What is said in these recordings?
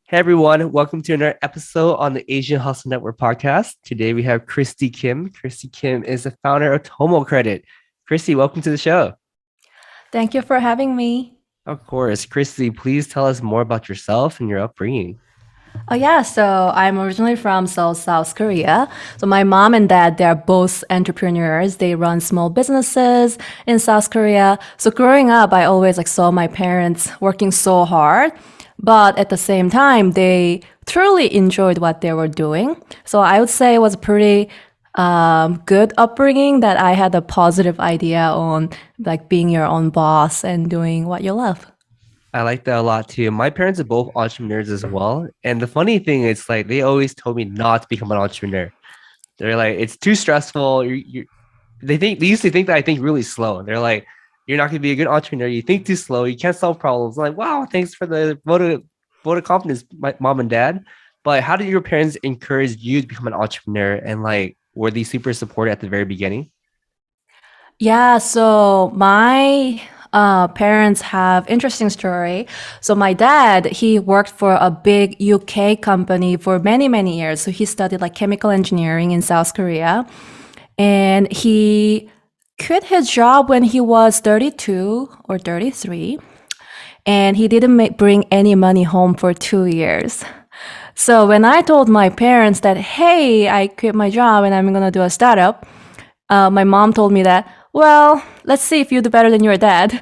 Hey everyone, welcome to another episode on the Asian Hustle Network podcast. Today we have Kristy Kim. Kristy Kim is the founder of TomoCredit. Kristy, welcome to the show. Thank you for having me. Of course, Kristy, please tell us more about yourself and your upbringing. Oh yeah, so I'm originally from Seoul, South Korea. So my mom and dad, they're both entrepreneurs. They run small businesses in South Korea. So growing up, I always saw my parents working so hard, but at the same time, they truly enjoyed what they were doing. So I would say it was a pretty good upbringing that I had a positive idea on being your own boss and doing what you love. I like that a lot too. My parents are both entrepreneurs as well. And the funny thing is like they always told me not to become an entrepreneur. They're like, it's too stressful. They used to think that I think really slow. They're like, you're not gonna be a good entrepreneur. You think too slow. You can't solve problems. I'm like, wow, thanks for the vote of confidence, my mom and dad. But how did your parents encourage you to become an entrepreneur? And like, were they super supportive at the very beginning? Yeah, so my parents have interesting story. So my dad, he worked for a big UK company for many, many years. So he studied chemical engineering in South Korea. And he quit his job when he was 32 or 33. And he didn't bring any money home for 2 years. So when I told my parents that, hey, I quit my job and I'm gonna do a startup, my mom told me that, well, let's see if you do better than your dad.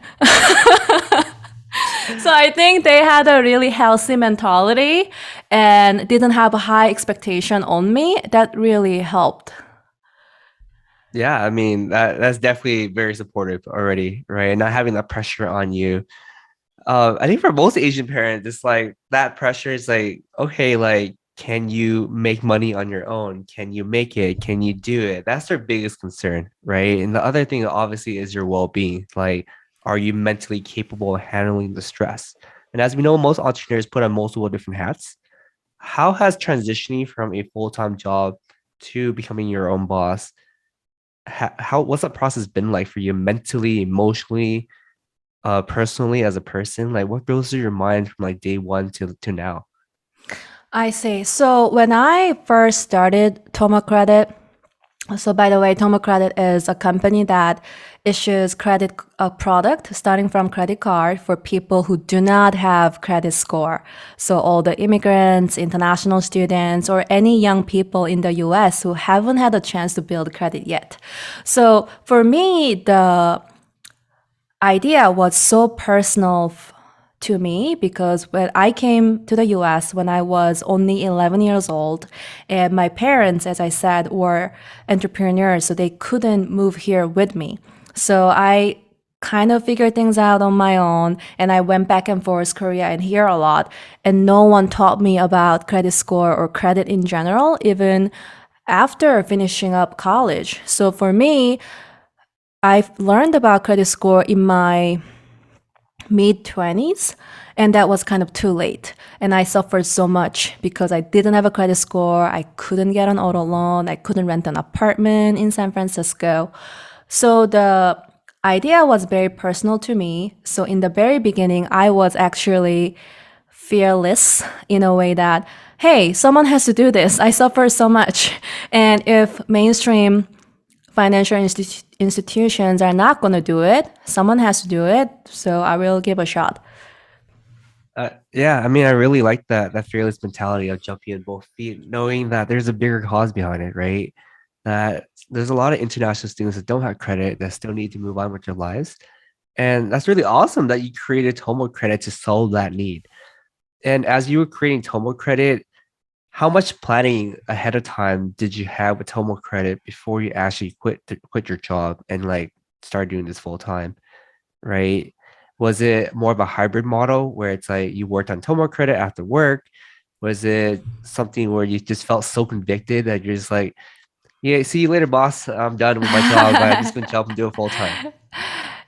So I think they had a really healthy mentality and didn't have a high expectation on me. That really helped. Yeah, I mean that's definitely very supportive already, right? Not having that pressure on you. I think for most Asian parents, it's like that pressure is like, okay, like, can you make money on your own? Can you make it? Can you do it? That's their biggest concern, right? And the other thing, obviously, is your well-being. Like, are you mentally capable of handling the stress? And as we know, most entrepreneurs put on multiple different hats. How has transitioning from a full-time job to becoming your own boss, what's that process been like for you mentally, emotionally, personally as a person? Like what goes through your mind from like day one to now? I see. So when I first started TomoCredit, so by the way, TomoCredit is a company that issues credit product starting from credit card for people who do not have credit score. So all the immigrants, international students, or any young people in the US who haven't had a chance to build credit yet. So for me, the idea was so personal to me because when I came to the US when I was only 11 years old, and my parents, as I said, were entrepreneurs, so they couldn't move here with me. So I kind of figured things out on my own, and I went back and forth Korea and here a lot, and no one taught me about credit score or credit in general, even after finishing up college. So for me, I've learned about credit score in my mid 20s, and that was kind of too late. And I suffered so much because I didn't have a credit score. I couldn't get an auto loan. I couldn't rent an apartment in San Francisco. So the idea was very personal to me. So in the very beginning, I was actually fearless in a way that, hey, someone has to do this. I suffer so much. And if mainstream financial institutions are not going to do it, someone has to do it. So I will give a shot. Yeah, I mean, I really like that fearless mentality of jumping in both feet, knowing that there's a bigger cause behind it, right? That there's a lot of international students that don't have credit that still need to move on with their lives. And that's really awesome that you created Tomo Credit to solve that need. And as you were creating Tomo Credit, how much planning ahead of time did you have with Tomo Credit before you actually quit your job and like start doing this full time, right? Was it more of a hybrid model where it's like you worked on Tomo Credit after work? Was it something where you just felt so convicted that you're just like, yeah, see you later, boss. I'm done with my job. I'm just gonna jump and do it full time.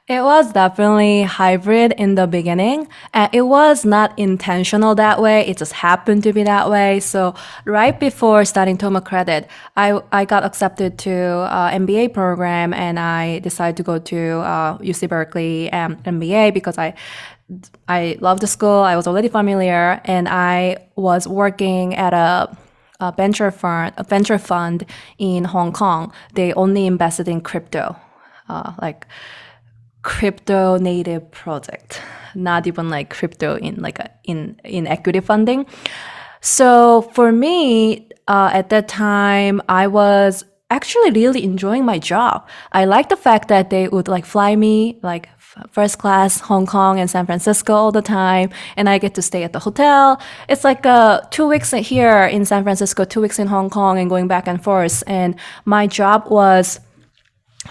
It was definitely hybrid in the beginning, and it was not intentional that way. It just happened to be that way. So right before starting Toma Credit, I got accepted to MBA program, and I decided to go to UC Berkeley MBA because I loved the school. I was already familiar, and I was working at a venture fund in Hong Kong. They only invested in crypto, like crypto native project, not even like crypto in like in equity funding. So for me, at that time, I was actually really enjoying my job. I liked the fact that they would like fly me like first class Hong Kong and San Francisco all the time, and I get to stay at the hotel. It's like 2 weeks here in San Francisco, 2 weeks in Hong Kong, and going back and forth. And my job was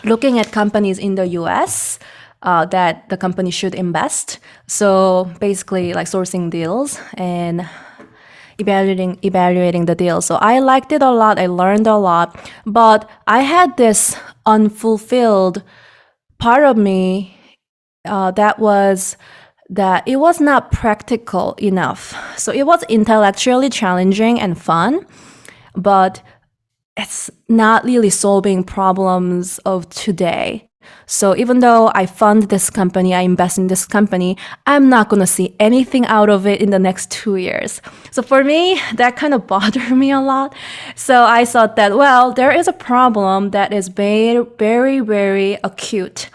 looking at companies in the US that the company should invest. So basically, like sourcing deals and evaluating the deal. So I liked it a lot. I learned a lot, but I had this unfulfilled part of me that was that it was not practical enough. So it was intellectually challenging and fun, but it's not really solving problems of today. So even though I fund this company, I invest in this company, I'm not going to see anything out of it in the next 2 years. So for me, that kind of bothered me a lot. So I thought that, well, there is a problem that is very, very, very acute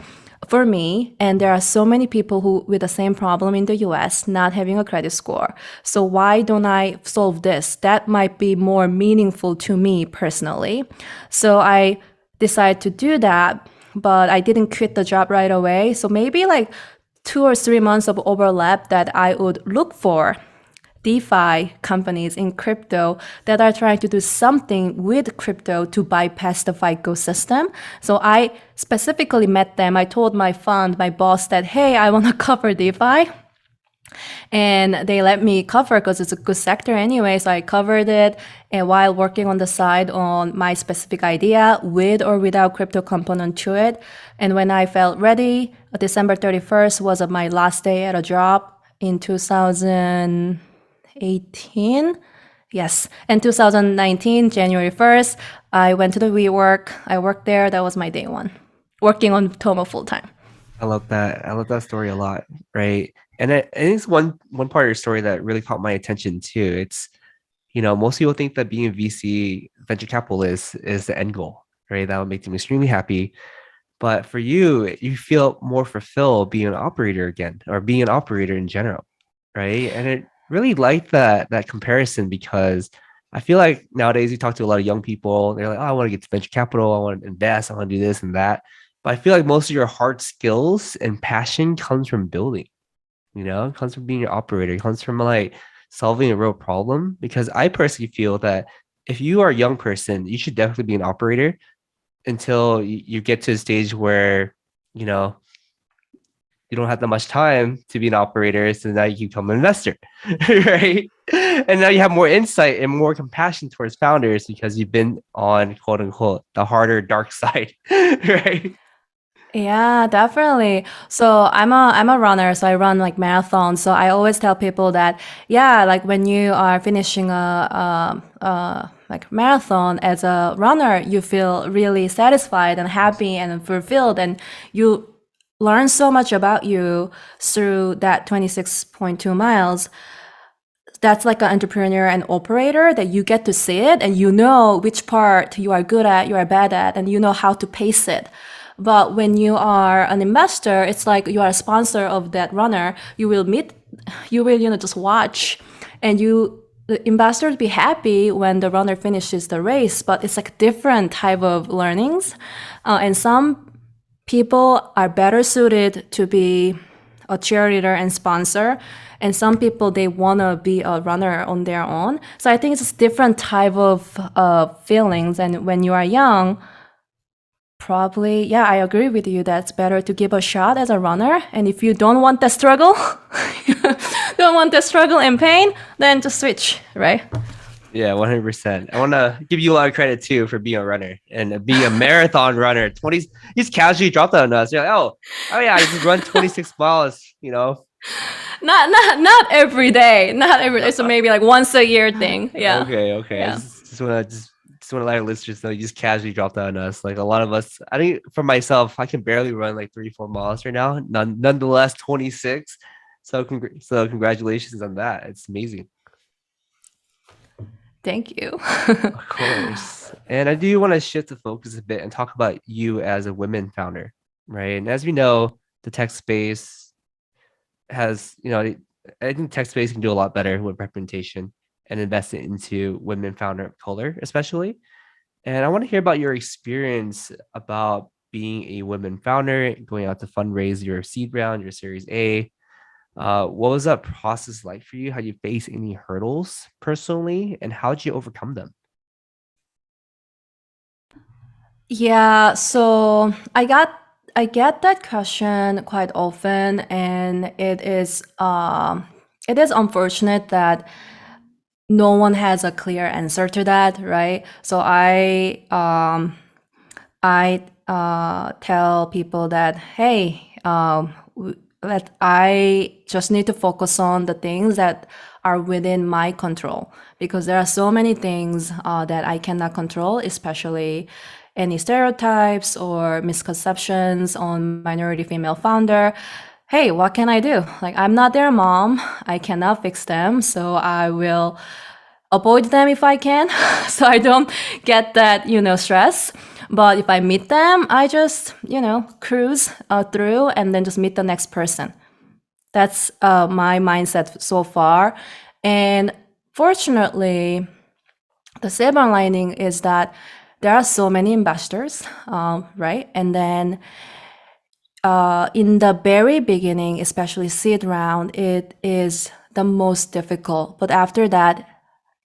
for me, and there are so many people who with the same problem in the US not having a credit score. So why don't I solve this? That might be more meaningful to me personally. So I decided to do that, but I didn't quit the job right away. So maybe like 2 or 3 months of overlap that I would look for DeFi companies in crypto that are trying to do something with crypto to bypass the FICO system. So I specifically met them. I told my fund, my boss that, hey, I want to cover DeFi. And they let me cover because it's a good sector anyway. So I covered it, and while working on the side on my specific idea with or without crypto component to it. And when I felt ready, December 31st was my last day at a job in 2018. Yes. And 2019, January 1st, I went to the WeWork. I worked there. That was my day one, working on Tomo full time. I love that. I love that story a lot, right? And I think it's one part of your story that really caught my attention too. It's, most people think that being a VC venture capitalist is the end goal, right? That would make them extremely happy. But for you, you feel more fulfilled being an operator again, or being an operator in general, right? And it really like that comparison because I feel like nowadays you talk to a lot of young people, they're like, oh, I want to get to venture capital, I want to invest, I want to do this and that. But I feel like most of your hard skills and passion comes from building, it comes from being an operator, it comes from like solving a real problem. Because I personally feel that if you are a young person, you should definitely be an operator until you get to a stage where, you know, you don't have that much time to be an operator. So now you become an investor, right? And now you have more insight and more compassion towards founders because you've been on quote unquote the harder dark side, right? Yeah, definitely. So I'm a runner, so I run like marathons. So I always tell people that yeah, like when you are finishing a like marathon as a runner, you feel really satisfied and happy and fulfilled, and you learn so much about you through that 26.2 miles. That's like an entrepreneur and operator that you get to see it and you know which part you are good at, you are bad at, and you know how to pace it. But when you are an investor, it's like you are a sponsor of that runner. You will meet, you will, just watch, and the investors be happy when the runner finishes the race. But it's like different type of learnings, and some people are better suited to be a cheerleader and sponsor, and some people they want to be a runner on their own. So I think it's just different type of feelings, and when you are young, probably, yeah, I agree with you. That's better to give a shot as a runner. And if you don't want the struggle, don't want the struggle and pain, then just switch, right? Yeah, 100%. I want to give you a lot of credit too for being a runner and being a marathon runner. 20, you just casually dropped that on us. You're like, oh yeah, I just run 26 miles. Not every day, not every day. So maybe like once a year thing. Yeah, Okay. I yeah. just want to let our listeners know you just casually dropped that on us. Like a lot of us, I think for myself, I can barely run like 3, 4 miles right now. Nonetheless, 26. So congratulations on that. It's amazing. Thank you. Of course. And I do want to shift the focus a bit and talk about you as a women founder, right? And as we know, the tech space has, I think tech space can do a lot better with representation and invest it into women founder of color, especially. And I want to hear about your experience about being a women founder, going out to fundraise your seed round, your Series A. What was that process like for you? How you face any hurdles personally, and how did you overcome them? Yeah, so I get that question quite often, and it is unfortunate that no one has a clear answer to that, right? So I tell people that, hey, that I just need to focus on the things that are within my control, because there are so many things that I cannot control, especially any stereotypes or misconceptions on minority female founder. Hey, what can I do? Like, I'm not their mom. I cannot fix them. So I will avoid them if I can, so I don't get that, stress. But if I meet them, I just, cruise through and then just meet the next person. That's my mindset so far. And fortunately, the silver lining is that there are so many investors, right? And then in the very beginning, especially seed round, it is the most difficult. But after that,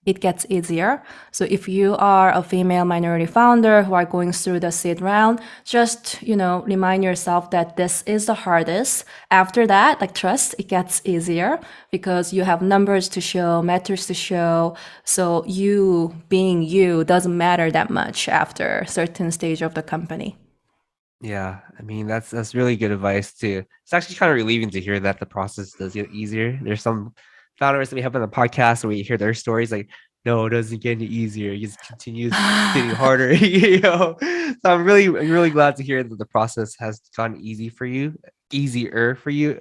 it gets easier. So if you are a female minority founder who are going through the seed round, just, remind yourself that this is the hardest. After that, like trust, it gets easier because you have numbers to show, metrics to show. So you being you doesn't matter that much after a certain stage of the company. Yeah, I mean that's really good advice too. It's actually kind of relieving to hear that the process does get easier. There's some founders that we have on the podcast where we hear their stories like, no, it doesn't get any easier. It just continues getting harder, So I'm really glad to hear that the process has gotten easier for you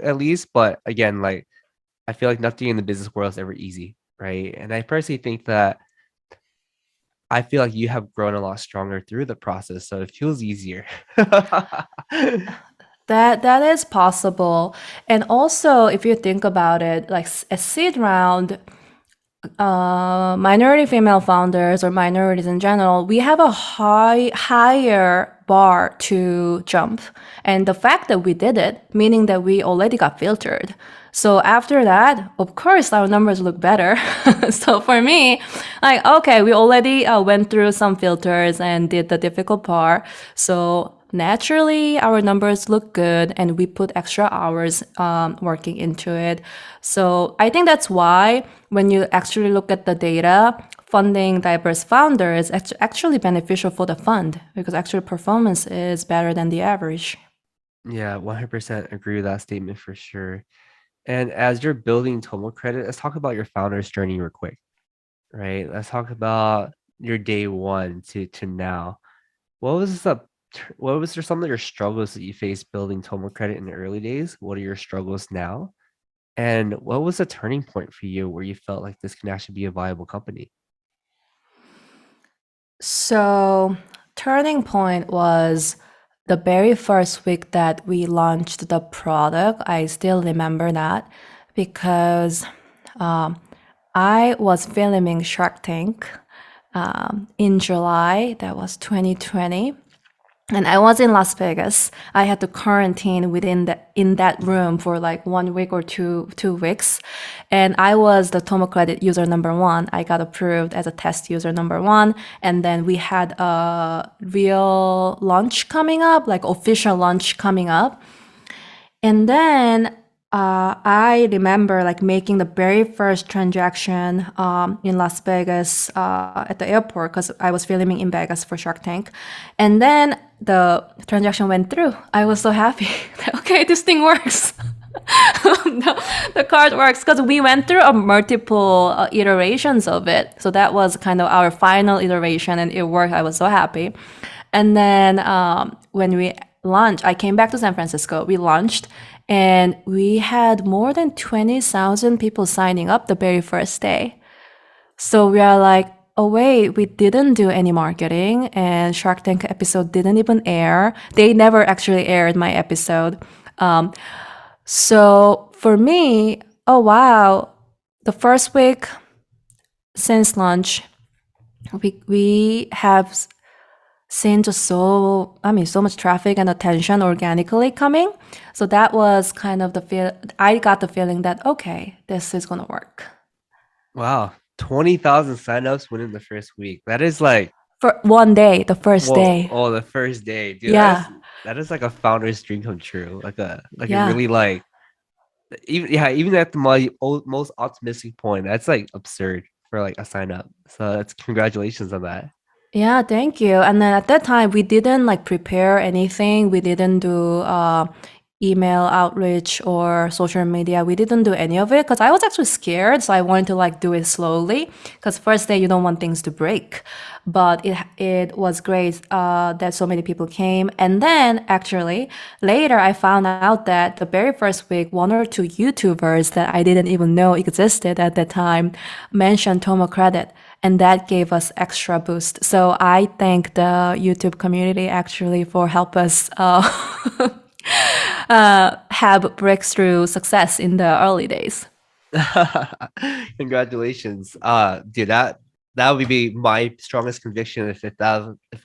at least. But again, like I feel like nothing in the business world is ever easy, right? And I personally think that I feel like you have grown a lot stronger through the process, so it feels easier. That is possible. And also, if you think about it, like a seed round, minority female founders or minorities in general, we have a higher bar to jump. And the fact that we did it, meaning that we already got filtered. So after that, of course, our numbers look better. So for me, like, okay, we already went through some filters and did the difficult part. So naturally, our numbers look good and we put extra hours working into it. So I think that's why when you actually look at the data, funding diverse founders is actually beneficial for the fund because actual performance is better than the average. Yeah, 100% agree with that statement for sure. And as you're building TomoCredit, let's talk about your founder's journey real quick, right? Let's talk about your day one to now. What was the what was there some of your struggles that you faced building TomoCredit in the early days? What are your struggles now? And what was the turning point for you where you felt like this can actually be a viable company? So, turning point was the very first week that we launched the product. I still remember that because um, I was filming Shark Tank in July. That was 2020. And I was in Las Vegas. I had to quarantine in that room for like 1 week or two weeks, and I was the TomoCredit user number one. I got approved as a test user number one, and then we had a real launch coming up, like official launch coming up, and then I remember like making the very first transaction in Las Vegas at the airport because I was filming in Vegas for Shark Tank. And then the transaction went through. I was so happy. Okay, this thing works. The card works because we went through a multiple iterations of it. So that was kind of our final iteration and it worked. I was so happy. And then when we launched, I came back to San Francisco. We launched And we had more than 20,000 people signing up the very first day. So we are like, oh, wait, we didn't do any marketing, and Shark Tank episode didn't even air. They never actually aired my episode. Um, so for me, oh, wow, the first week since launch, we have seen just so much traffic and attention organically coming. So that was kind of I got the feeling that, okay, this is going to work. Wow, 20,000 signups within the first week. That is like, For one day, the first whoa, day. oh, the first day, dude. Yeah. That is like a founder's dream come true. Like a Yeah. really like even yeah, even at the most optimistic point, that's like absurd for like a sign up. So that's congratulations on that. Yeah, thank you. And then at that time, we didn't like prepare anything. We didn't do email outreach or social media. We didn't do any of it because I was actually scared. So I wanted to like do it slowly because first day you don't want things to break. But it was great that so many people came. And then actually later I found out that the very first week, one or two YouTubers that I didn't even know existed at that time mentioned TomoCredit, and that gave us extra boost. So I thank the YouTube community actually for help us have breakthrough success in the early days. Congratulations. Dude, that would be my strongest conviction if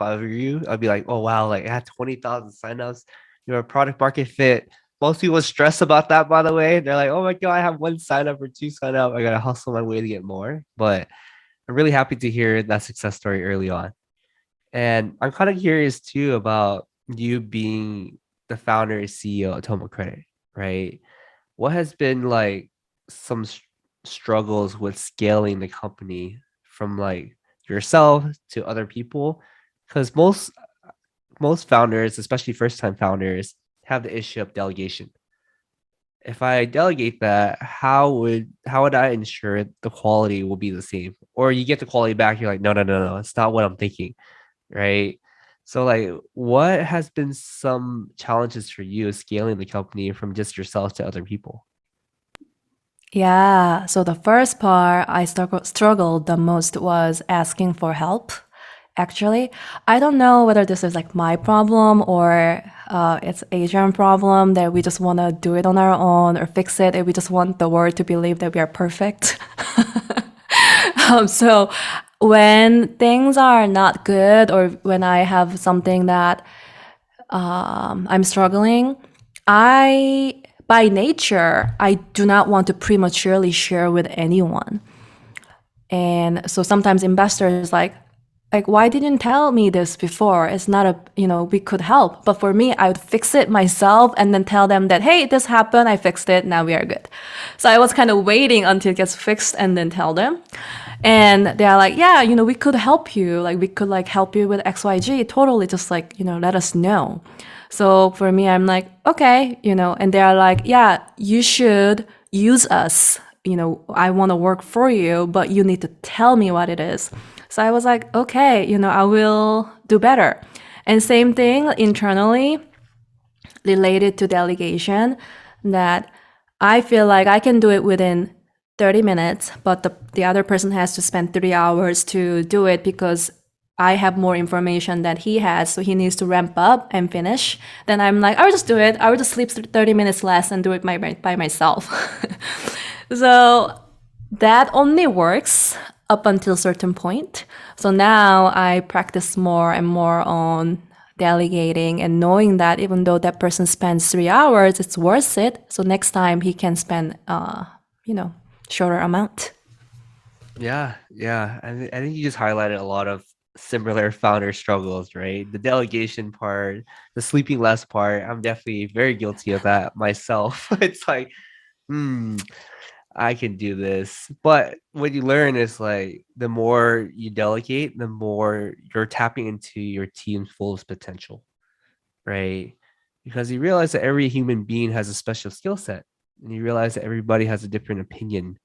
I were you. I'd be like, oh wow, like I had 20,000 signups. You're a product market fit. Most people stress about that, by the way. They're like, oh my God, I have one sign up or two sign up. I gotta hustle my way to get more. But I'm really happy to hear that success story early on. And I'm kind of curious too about you being the founder and CEO of TomoCredit, right? What has been like some struggles with scaling the company from like yourself to other people? Because most founders, especially first time founders, have the issue of delegation. If I delegate that, how would I ensure the quality will be the same? Or you get the quality back, you're like, no, no, no, no, it's not what I'm thinking, right? So like what has been some challenges for you scaling the company from just yourself to other people? Yeah, so the first part I struggled the most was asking for help. Actually, I don't know whether this is like my problem or it's Asian problem that we just want to do it on our own or fix it and we just want the world to believe that we are perfect. So when things are not good or when I have something that I'm struggling, I, by nature, I do not want to prematurely share with anyone. And so sometimes investors like, why didn't you tell me this before? It's not a, we could help. But for me, I would fix it myself and then tell them that, hey, this happened, I fixed it, now we are good. So I was kind of waiting until it gets fixed and then tell them. And they're like, yeah, we could help you. Like, we could like help you with XYG. Totally just like, let us know. So for me, I'm like, okay, and they're like, yeah, you should use us. I want to work for you, but you need to tell me what it is. So I was like, okay, I will do better. And same thing internally related to delegation, that I feel like I can do it within 30 minutes, but the other person has to spend 3 hours to do it because I have more information that he has. So he needs to ramp up and finish. Then I'm like, I will just do it. I will just sleep 30 minutes less and do it by myself. So that only works up until a certain point. So now I practice more and more on delegating and knowing that even though that person spends 3 hours, it's worth it. So next time he can spend, you know, shorter amount. Yeah, yeah. I think you just highlighted a lot of similar founder struggles, right? The delegation part, the sleeping less part. I'm definitely very guilty of that myself. It's like, hmm, I can do this. But what you learn is like the more you delegate, the more you're tapping into your team's fullest potential, right? Because you realize that every human being has a special skill set, and you realize that everybody has a different opinion.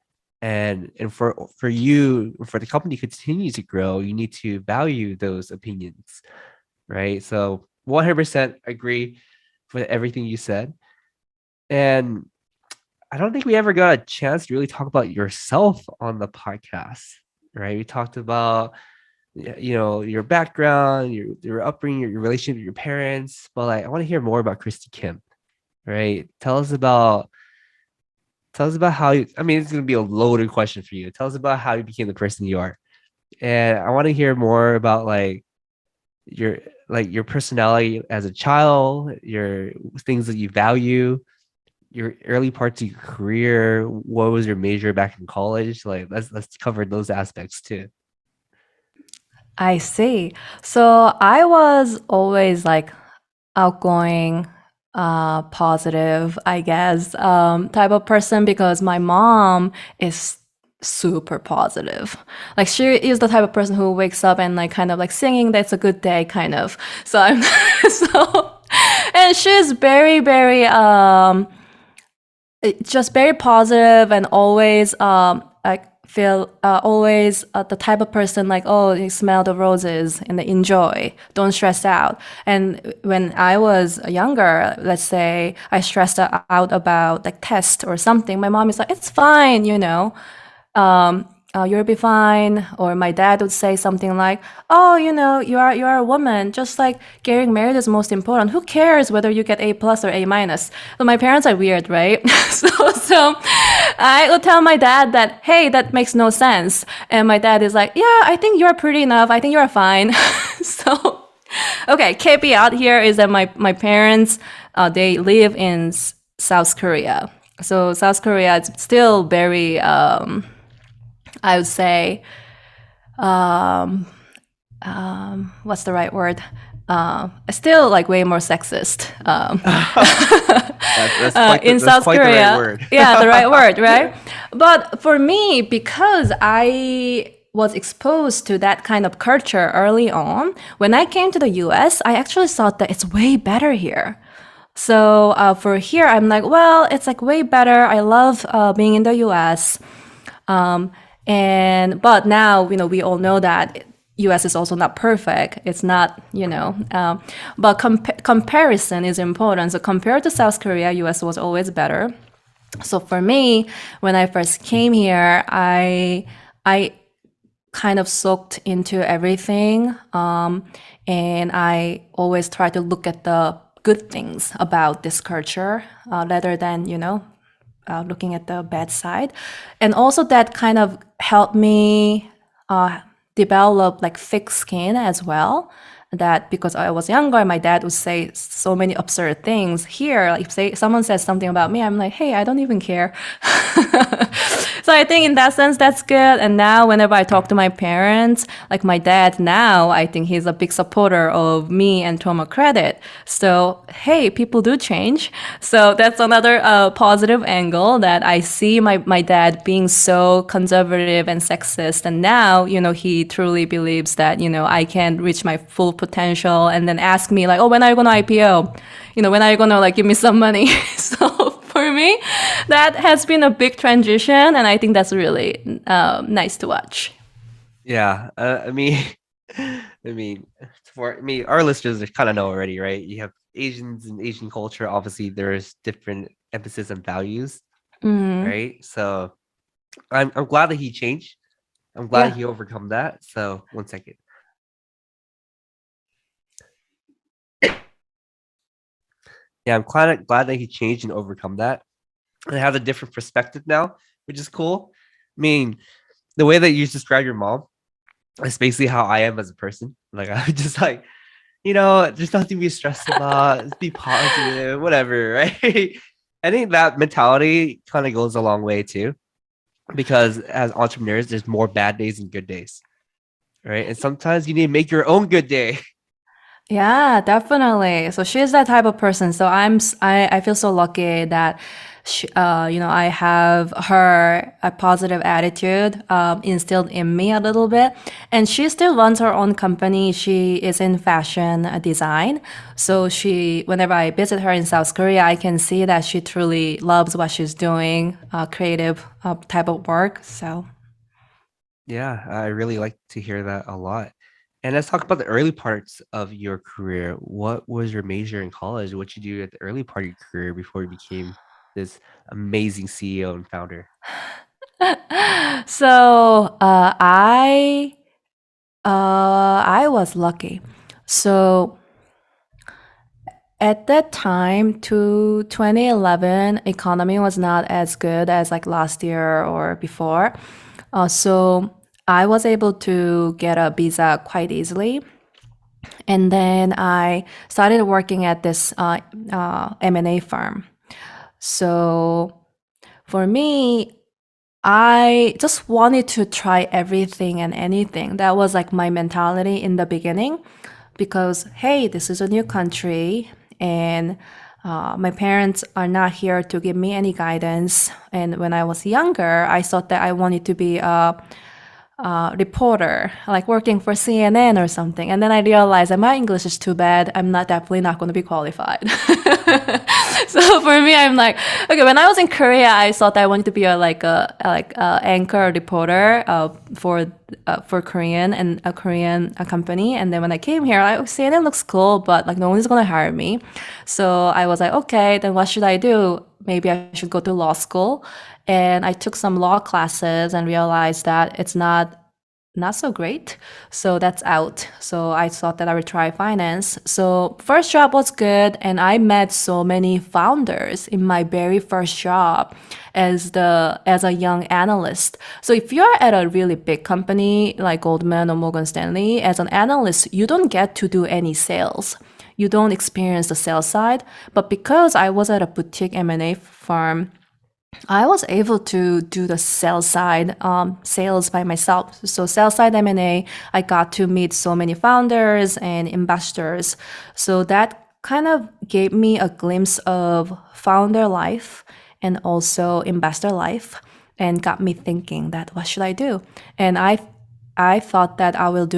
And for you, for the company to continue to grow, you need to value those opinions, right? So 100% agree with everything you said. And I don't think we ever got a chance to really talk about yourself on the podcast, right? We talked about your background, your upbringing, your relationship with your parents, but like I want to hear more about Kristy Kim, right? Tell us about how you, I mean, it's going to be a loaded question for you. Tell us about how you became the person you are. And I want to hear more about your your personality as a child, your things that you value, your early parts of your career. What was your major back in college? Like let's cover those aspects too. I see. So I was always like outgoing, positive, I guess, type of person because my mom is super positive. Like she is the type of person who wakes up and like kind of like singing that's a good day kind of. So I'm so and she's very, very just very positive and always like feel always the type of person like, oh, you smell the roses and enjoy, don't stress out. And when I was younger, let's say I stressed out about like test or something, my mom is like, it's fine, you'll be fine. Or my dad would say something like, "Oh, you are a woman. Just like getting married is most important. Who cares whether you get A plus or A minus?" So my parents are weird, right? so I would tell my dad that, "Hey, that makes no sense," and my dad is like, "Yeah, I think you're pretty enough. I think you're fine." So. Okay, caveat here is that my parents they live in South Korea, so South Korea is still very I would say, what's the right word? Still like way more sexist That's quite in that's South quite the right Korea. word. Yeah, the right word, right? But for me, because I was exposed to that kind of culture early on, when I came to the US, I actually thought that it's way better here. So for here, I'm like, well, it's like way better. I love being in the US. And but now we all know that US is also not perfect. It's not but comparison is important. So compared to South Korea, US was always better. So for me, when I first came here, I kind of soaked into everything, and I always try to look at the good things about this culture rather than looking at the bad side. And also that kind of helped me develop like thick skin as well. That because I was younger, my dad would say so many absurd things. Here, like if someone says something about me, I'm like, hey, I don't even care. So I think in that sense that's good. And now whenever I talk to my parents, like my dad now, I think he's a big supporter of me and TomoCredit. So hey, people do change. So that's another positive angle that I see my dad being so conservative and sexist. And now, he truly believes that, I can reach my full potential and then ask me like, oh, when are you going to IPO? When are you going to like give me some money? So for me, that has been a big transition. And I think that's really nice to watch. Yeah, I mean, our listeners kind of know already, right? You have Asians and Asian culture. Obviously, there's different emphasis and values, Mm, right? So I'm glad that he changed. I'm glad yeah. he overcome that. So one second. Yeah, I'm glad that he changed and overcome that. And have a different perspective now, which is cool. I mean, the way that you describe your mom is basically how I am as a person. Like I'm just like, there's nothing to be stressed about. Just be positive, whatever, right? I think that mentality kind of goes a long way too, because as entrepreneurs, there's more bad days and good days, right? And sometimes you need to make your own good day. Yeah, definitely. So she's that type of person. So I feel so lucky that I have her a positive attitude instilled in me a little bit. And she still runs her own company. She is in fashion design. So whenever I visit her in South Korea, I can see that she truly loves what she's doing, creative type of work. So. Yeah, I really like to hear that a lot. And let's talk about the early parts of your career. What was your major in college? What you do at the early part of your career before you became? this amazing CEO and founder? So I was lucky. So at that time, to 2011, economy was not as good as like last year or before. So I was able to get a visa quite easily. And then I started working at this M&A firm. So for me, I just wanted to try everything and anything. That was like my mentality in the beginning because, hey, this is a new country and my parents are not here to give me any guidance. And when I was younger, I thought that I wanted to be a reporter, like working for CNN or something. And then I realized that my English is too bad. I'm not definitely not going to be qualified. So for me, I'm like, okay. When I was in Korea, I thought I wanted to be a anchor reporter for Korean and a Korean company. And then when I came here, I CNN looks cool, but like no one's gonna hire me. So I was like, okay, then what should I do? Maybe I should go to law school. And I took some law classes and realized that it's not so great. So that's out. So I thought that I would try finance. So first job was good and I met so many founders in my very first job as a young analyst. So if you're at a really big company like Goldman or Morgan Stanley, as an analyst, you don't get to do any sales. You don't experience the sales side. But because I was at a boutique M&A firm, I was able to do the sales side sales by myself. So sales side M&A, I got to meet so many founders and investors. So that kind of gave me a glimpse of founder life and also investor life and got me thinking that what should I do? And I thought that I will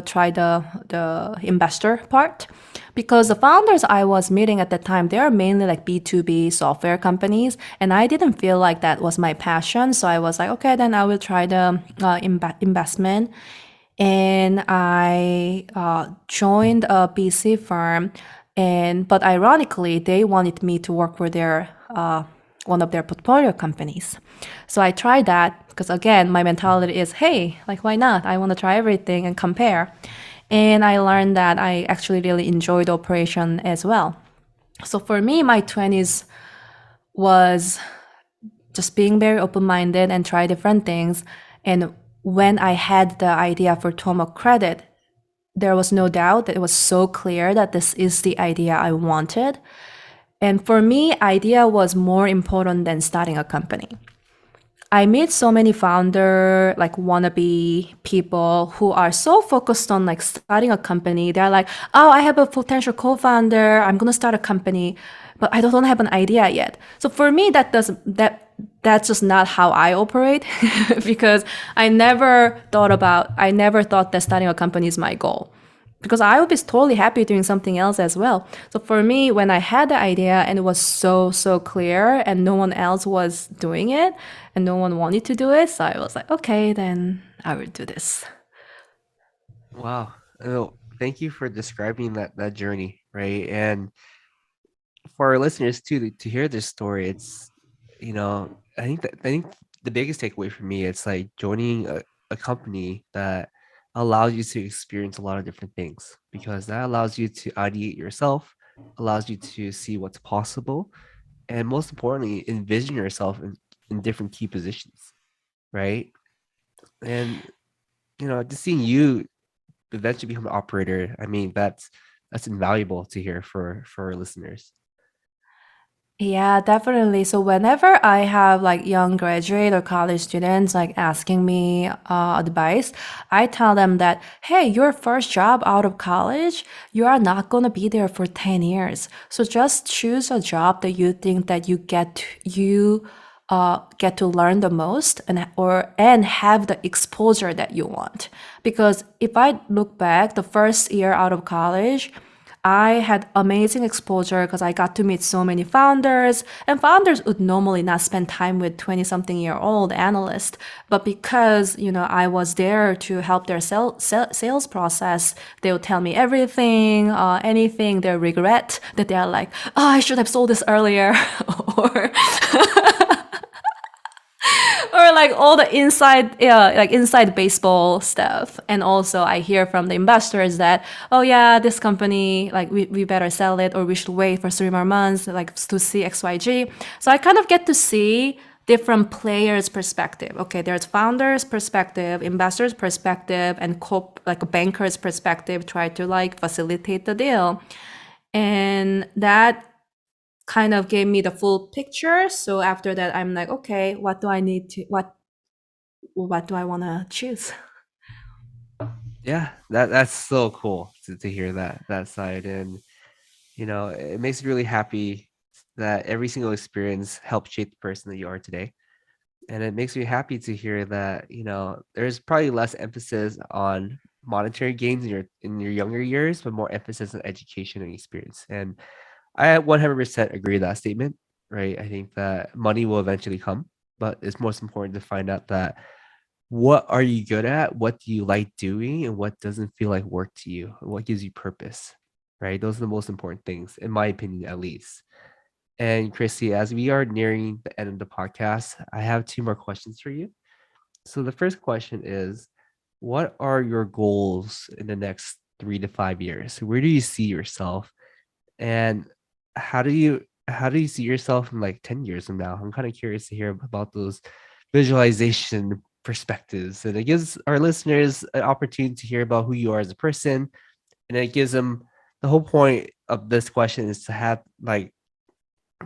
try the investor part because the founders I was meeting at the time, they are mainly like B2B software companies. And I didn't feel like that was my passion. So I was like, okay, then I will try the investment. And I joined a BC firm. But ironically, they wanted me to work for their one of their portfolio companies. So I tried that because again, my mentality is, hey, like why not? I want to try everything and compare. And I learned that I actually really enjoyed operation as well. So for me, my 20s was just being very open-minded and try different things. And when I had the idea for TomoCredit, there was no doubt that it was so clear that this is the idea I wanted. And for me, idea was more important than starting a company. I meet so many founder, like wannabe people who are so focused on like starting a company. They're like, oh, I have a potential co-founder. I'm gonna start a company, but I don't have an idea yet. So for me, that's just not how I operate because I never thought that starting a company is my goal because I would be totally happy doing something else as well. So for me, when I had the idea and it was so clear and no one else was doing it and no one wanted to do it, so I was like, okay, then I will do this. Wow. Oh, thank you for describing that journey, right? And for our listeners too, to hear this story, it's I think the biggest takeaway for me, it's like joining a company that allows you to experience a lot of different things because that allows you to ideate yourself, allows you to see what's possible, and most importantly, envision yourself in different key positions, right? And just seeing you eventually become an operator, I mean, that's invaluable to hear for our listeners. Yeah, definitely. So whenever I have like young graduate or college students like asking me advice, I tell them that, hey, your first job out of college, you are not going to be there for 10 years. So just choose a job that you think that you get to learn the most and have the exposure that you want. Because if I look back, the first year out of college, I had amazing exposure because I got to meet so many founders, and founders would normally not spend time with 20 something year old analysts. But because, I was there to help their sales process, they would tell me everything, anything they regret that they're like, oh, I should have sold this earlier. or or like all the inside, yeah, like inside baseball stuff. And also I hear from the investors that, oh yeah, this company, like we better sell it, or we should wait for 3 more months, like to see XYG. So I kind of get to see different players' perspective. Okay, there's founders' perspective, investors' perspective, and like a banker's perspective, try to like facilitate the deal. And that kind of gave me the full picture. So after that, I'm like, okay, what do I need to what do I want to choose? Yeah, that's so cool to hear that side. And it makes me really happy that every single experience helped shape the person that you are today. And it makes me happy to hear that, there's probably less emphasis on monetary gains in your younger years, but more emphasis on education and experience. And I 100% agree with that statement, right? I think that money will eventually come, but it's most important to find out that what are you good at, what do you like doing, and what doesn't feel like work to you, and what gives you purpose, right? Those are the most important things, in my opinion, at least. And Chrissy, as we are nearing the end of the podcast, I have two more questions for you. So the first question is, what are your goals in the next 3 to 5 years? Where do you see yourself? And how do you see yourself in like 10 years from now? I'm kind of curious to hear about those visualization perspectives. And it gives our listeners an opportunity to hear about who you are as a person. And it gives them the whole point of this question is to have like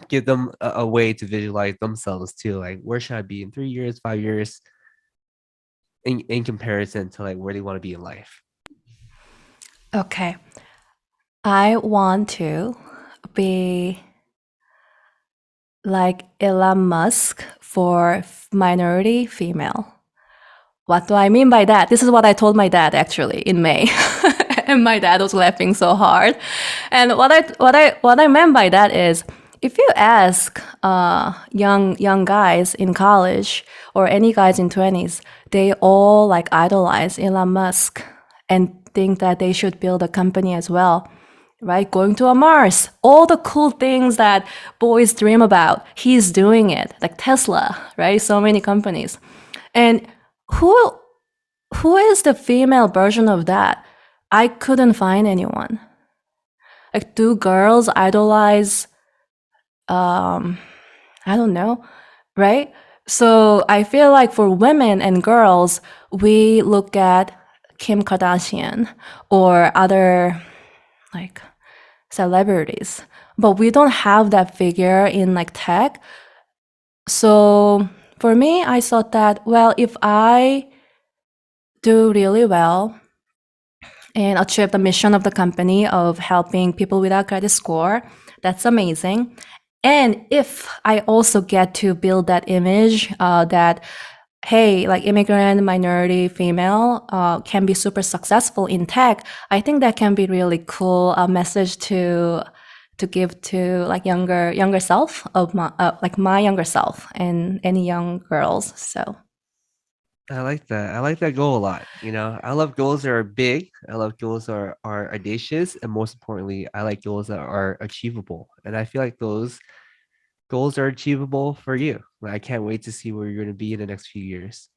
give them a way to visualize themselves too. Like where should I be in 3 years, 5 years in comparison to like where they want to be in life? Okay. I want to be like Elon Musk for minority female. What do I mean by that? This is what I told my dad actually in May. And my dad was laughing so hard. And what I meant by that is, if you ask young guys in college or any guys in 20s, they all like idolize Elon Musk and think that they should build a company as well, right? Going to a Mars, all the cool things that boys dream about, he's doing it, like Tesla, right? So many companies. And who who is the female version of that? I couldn't find anyone. Like, do girls idolize? I don't know, right? So I feel like for women and girls, we look at Kim Kardashian or other like celebrities, but we don't have that figure in like tech. So for me, I thought that, well, if I do really well and achieve the mission of the company of helping people without credit score, that's amazing. And if I also get to build that image that, hey, like immigrant, minority, female can be super successful in tech, I think that can be really cool message to give to like younger self of my like my younger self and any young girls. So I like that. I like that goal a lot. I love goals that are big. I love goals that are audacious. And most importantly, I like goals that are achievable. And I feel like those goals are achievable for you. Like, I can't wait to see where you're going to be in the next few years.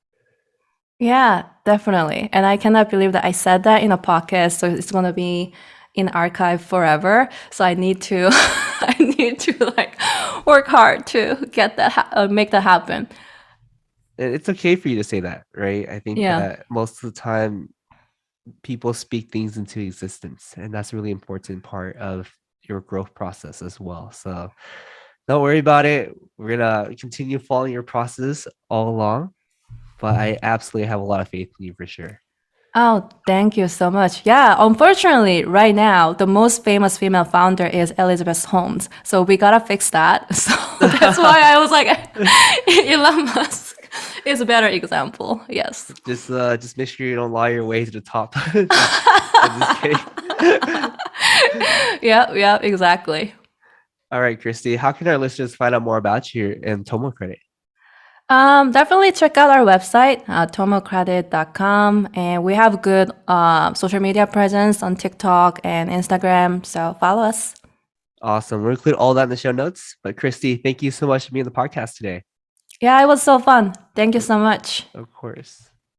yeah, definitely. And I cannot believe that I said that in a podcast, so it's gonna be in archive forever. So I need to, I need to like work hard to get that, make that happen. And it's okay for you to say that, right? I think Yeah. that most of the time people speak things into existence, and that's a really important part of your growth process as well. So don't worry about it. We're gonna continue following your process all along, but I absolutely have a lot of faith in you for sure. Oh, thank you so much. Yeah, unfortunately, right now, the most famous female founder is Elizabeth Holmes. So we gotta fix that. So that's why I was like, Elon Musk is a better example. Yes. Just make sure you don't lie your way to the top. I'm just kidding. Yeah, yeah, exactly. All right, Christy, how can our listeners find out more about you and Tomo Credit? Definitely check out our website, tomocredit.com. And we have good social media presence on TikTok and Instagram. So follow us. Awesome. We'll include all that in the show notes. But Kristy, thank you so much for being on the podcast today. Yeah, it was so fun. Thank you so much. Of course.